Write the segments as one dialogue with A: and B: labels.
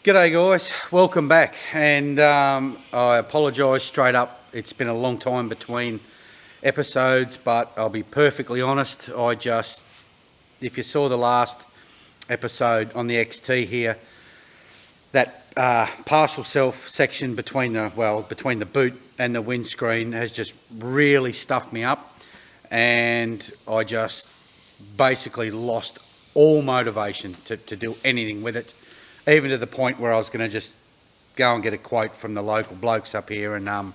A: G'day guys, welcome back, and I apologise straight up. It's been a long time between episodes, but I'll be perfectly honest, if you saw the last episode on the XT here, that partial self section between the boot and the windscreen has just really stuffed me up, and I just basically lost all motivation to do anything with it, even to the point where I was going to just go and get a quote from the local blokes up here and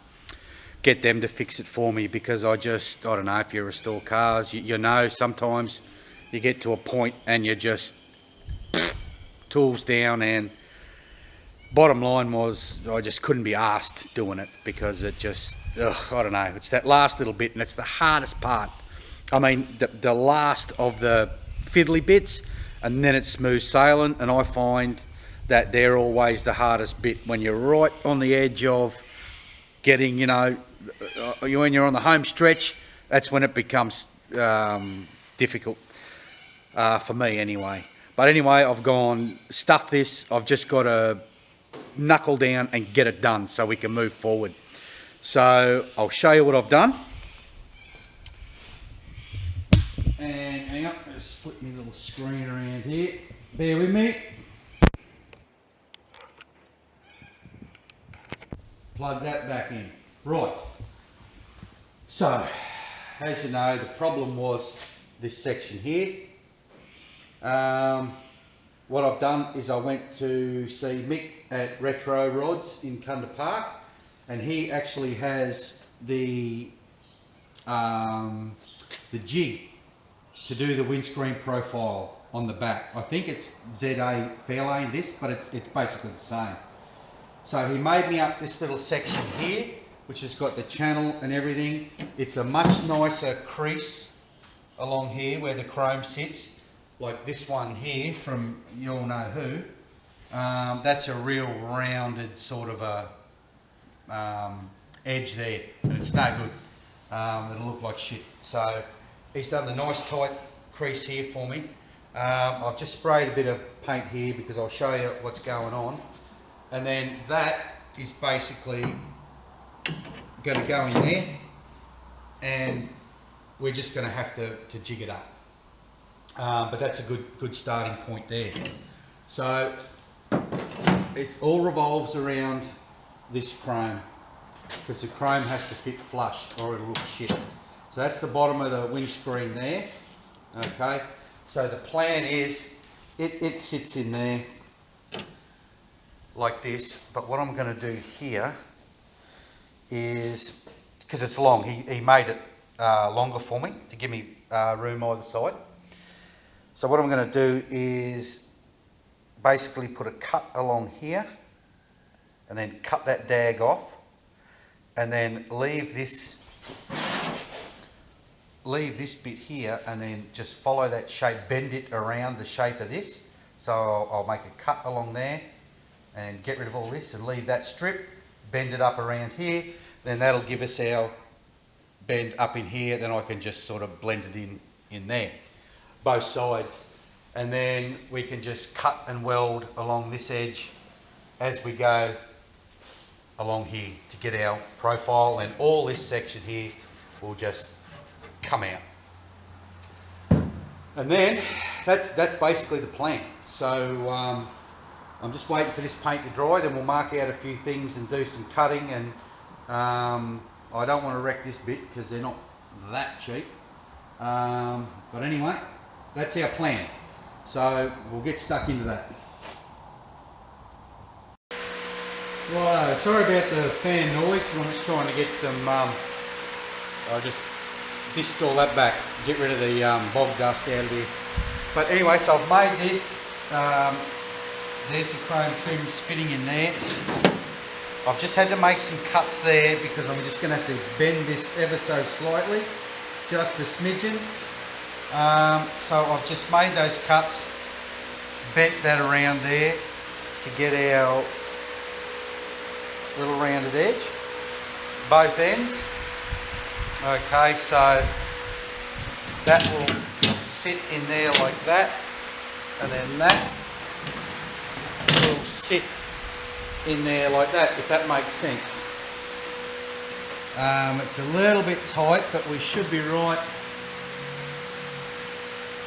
A: get them to fix it for me, because I don't know, if you restore cars, you know, sometimes you get to a point and you just tools down, and bottom line was I just couldn't be asked doing it, because it just, I don't know, it's that last little bit, and it's the hardest part. I mean, the last of the fiddly bits, and then it's smooth sailing, and I find that they're always the hardest bit when you're right on the edge of getting, when you're on the home stretch. That's when it becomes difficult for me anyway. But anyway, I've gone, stuff this, I've just got to knuckle down and get it done so we can move forward. So I'll show you what I've done. And hang on, just flip my little screen around here. Bear with me. Plug that back in. Right. So, as you know, the problem was this section here. What I've done is I went to see Mick at Retro Rods in Cunda Park, and he actually has the jig to do the windscreen profile on the back. I think it's ZA Fairlane this, but it's basically the same. So he made me up this little section here, which has got the channel and everything. It's a much nicer crease along here where the chrome sits, like this one here from you'll know who. That's a real rounded sort of a edge there, and it's no good. It'll look like shit. So he's done the nice tight crease here for me. I've just sprayed a bit of paint here because I'll show you what's going on. And then that is basically going to go in there, and we're just going to have to jig it up. But that's a good starting point there. So it all revolves around this chrome, because the chrome has to fit flush or it'll look shit. So that's the bottom of the windscreen there. Okay, so the plan is it sits in there like this, but what I'm going to do here is, because it's long, he made it longer for me to give me room either side. So what I'm going to do is basically put a cut along here, and then cut that dag off, and then leave this bit here, and then just follow that shape, bend it around the shape of this. So I'll make a cut along there and get rid of all this and leave that strip, bend it up around here, then that'll give us our bend up in here. Then I can just sort of blend it in there, both sides, and then we can just cut and weld along this edge as we go along here to get our profile, and all this section here will just come out. And then that's basically the plan. So I'm just waiting for this paint to dry, then we'll mark out a few things and do some cutting, and I don't want to wreck this bit because they're not that cheap. But anyway, that's our plan. So we'll get stuck into that. Right, sorry about the fan noise, but I'm just trying to get some, I'll just dist all that back, get rid of the bog dust out of here. But anyway, so I've made this. There's the chrome trims fitting in there. I've just had to make some cuts there because I'm just going to have to bend this ever so slightly, just a smidgen. So I've just made those cuts, bent that around there to get our little rounded edge, both ends. Okay, so that will sit in there like that, and then that. will sit in there like that, if that makes sense. It's a little bit tight, but we should be right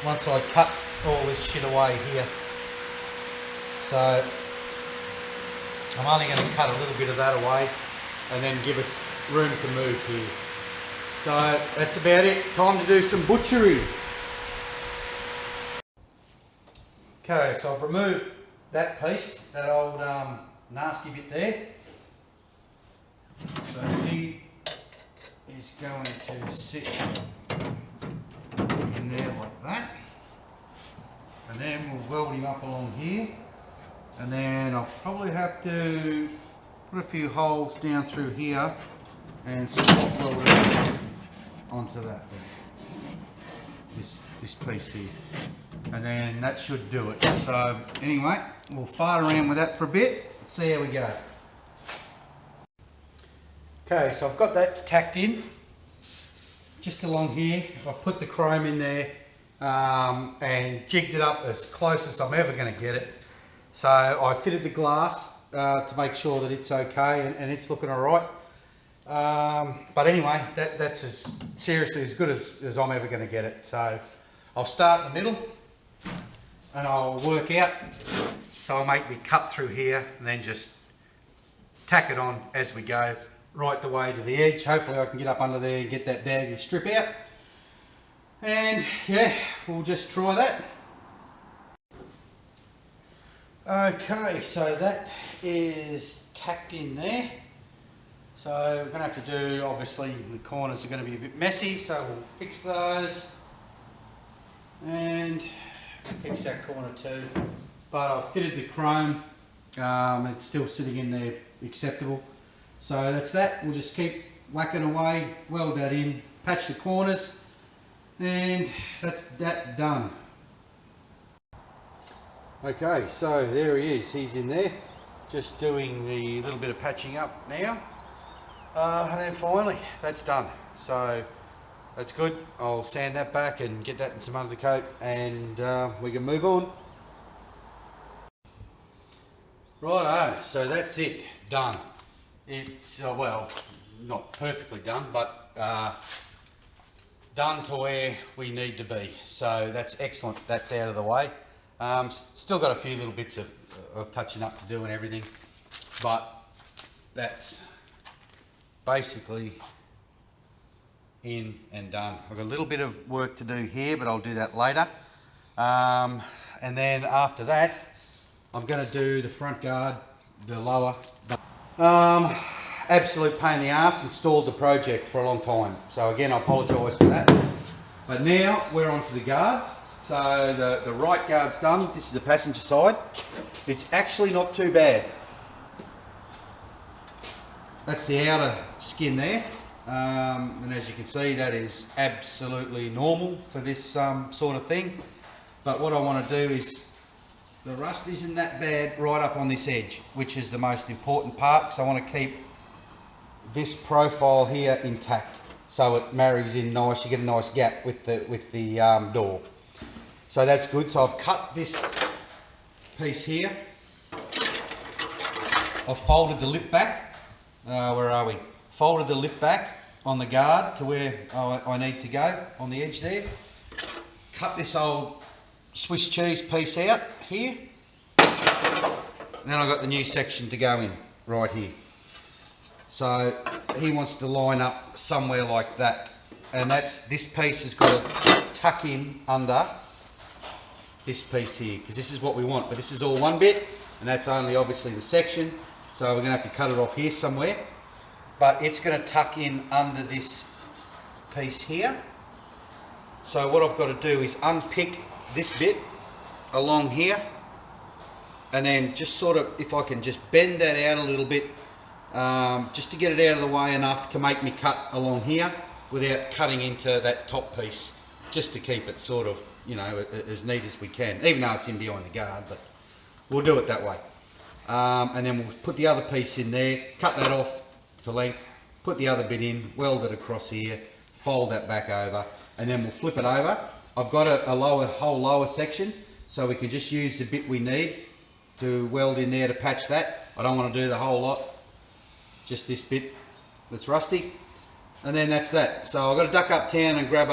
A: once I cut all this shit away here. So I'm only going to cut a little bit of that away and then give us room to move here. So that's about it. Time to do some butchery. Okay, so I've removed that piece, that old nasty bit there. So he is going to sit in there like that. And then we'll weld him up along here. And then I'll probably have to put a few holes down through here and spot weld it onto that there. This piece here. And then that should do it. So anyway, we'll fart around with that for a bit and see how we go. Okay, so I've got that tacked in just along here. I've put the chrome in there and jigged it up as close as I'm ever going to get it. So I fitted the glass to make sure that it's okay and it's looking all right. But anyway, that's as seriously as good as I'm ever going to get it. So I'll start in the middle and I'll work out. So I'll make me cut through here and then just tack it on as we go right the way to the edge. Hopefully I can get up under there and get that daggy strip out. And yeah, we'll just try that. Okay, so that is tacked in there. So we're going to have to do, obviously the corners are going to be a bit messy, so we'll fix those. And fix that corner too. But I've fitted the chrome, it's still sitting in there acceptable. So that's that, we'll just keep whacking away, weld that in, patch the corners, and that's that done. Okay, so there he is, he's in there, just doing the little bit of patching up now. And then finally, that's done. So that's good. I'll sand that back and get that in some undercoat and we can move on. Righto, so that's it, done. It's, well, not perfectly done, but done to where we need to be. So that's excellent, that's out of the way. Still got a few little bits of touching up to do and everything, but that's basically in and done. I've got a little bit of work to do here, but I'll do that later. And then after that, I'm going to do the front guard, the lower. Absolute pain in the arse, installed the project for a long time. So again, I apologise for that. But now we're onto the guard. So the right guard's done. This is the passenger side. It's actually not too bad. That's the outer skin there. And as you can see, that is absolutely normal for this sort of thing. But what I want to do is, the rust isn't that bad right up on this edge, which is the most important part, because I want to keep this profile here intact so it marries in nice. You get a nice gap with the door. So that's good. So I've cut this piece here. I've folded the lip back. Where are we? Folded the lip back on the guard to where I need to go on the edge there. Cut this old Swiss cheese piece out here. And then I've got the new section to go in right here. So he wants to line up somewhere like that. And this piece has got to tuck in under this piece here, because this is what we want. But this is all one bit, and that's only obviously the section. So we're going to have to cut it off here somewhere. But it's going to tuck in under this piece here. So what I've got to do is unpick this bit along here, and then just sort of, if I can just bend that out a little bit, just to get it out of the way enough to make me cut along here without cutting into that top piece, just to keep it sort of, you know, as neat as we can, even though it's in behind the guard, but we'll do it that way. And then we'll put the other piece in there, cut that off to length, put the other bit in, weld it across here, fold that back over, and then we'll flip it over. I've got a whole lower section, so we can just use the bit we need to weld in there to patch that. I don't want to do the whole lot, just this bit that's rusty. And then that's that. So I've got to duck uptown and grab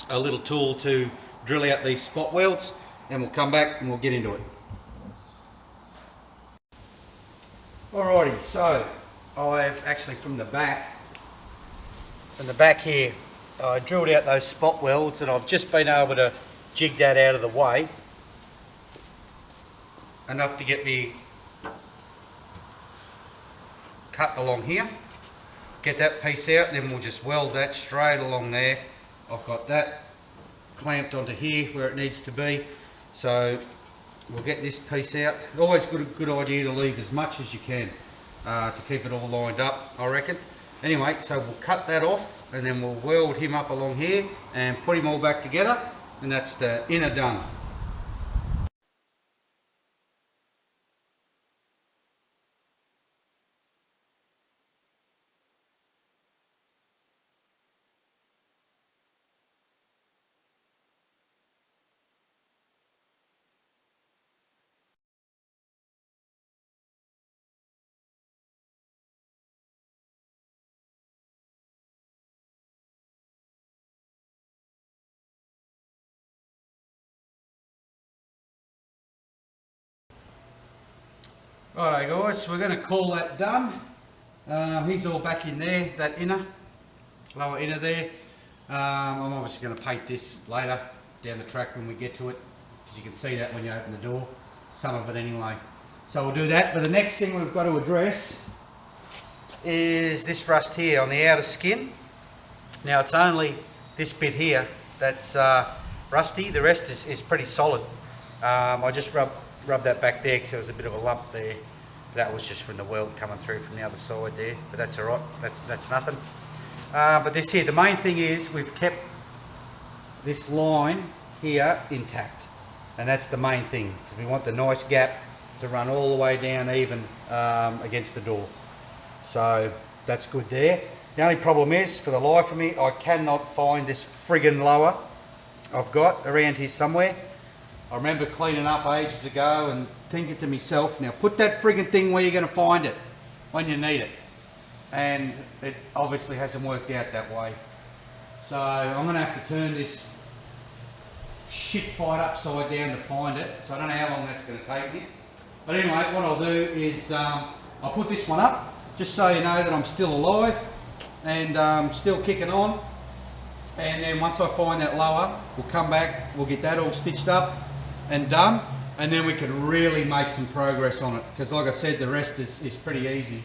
A: a little tool to drill out these spot welds, and we'll come back and we'll get into it. Alrighty, so I've actually from the back here, I drilled out those spot welds, and I've just been able to jig that out of the way enough to get me cut along here. Get that piece out, then we'll just weld that straight along there. I've got that clamped onto here where it needs to be, so we'll get this piece out. Always good idea to leave as much as you can to keep it all lined up, I reckon. Anyway, so we'll cut that off, and then we'll weld him up along here and put him all back together, and that's the inner done. Righto guys, we're going to call that done. He's all back in there, that lower inner there. I'm obviously going to paint this later down the track when we get to it, because you can see that when you open the door, some of it anyway. So we'll do that, but the next thing we've got to address is this rust here on the outer skin. Now it's only this bit here that's rusty, the rest is pretty solid. I just rub that back there because there was a bit of a lump there. That was just from the weld coming through from the other side there, but that's alright, that's nothing. But this here, the main thing is we've kept this line here intact, and that's the main thing, because we want the nice gap to run all the way down even against the door. So that's good there. The only problem is, for the life of me, I cannot find this friggin' lower I've got around here somewhere. I remember cleaning up ages ago and thinking to myself, now put that friggin' thing where you're going to find it when you need it. And it obviously hasn't worked out that way. So I'm going to have to turn this shit fight upside down to find it. So I don't know how long that's going to take me. But anyway, what I'll do is I'll put this one up just so you know that I'm still alive and still kicking on. And then once I find that lower, we'll come back, we'll get that all stitched up and done, and then we can really make some progress on it, because like I said, the rest is pretty easy.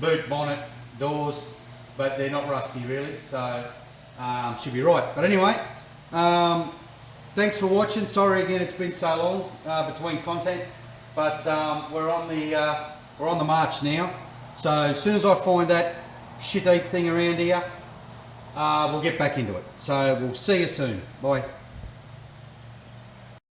A: Boot, bonnet, doors, but they're not rusty really, so should be right. But anyway, thanks for watching. Sorry again it's been so long between content, but we're on the march now. So as soon as I find that shit heap thing around here, we'll get back into it. So we'll see you soon. Bye.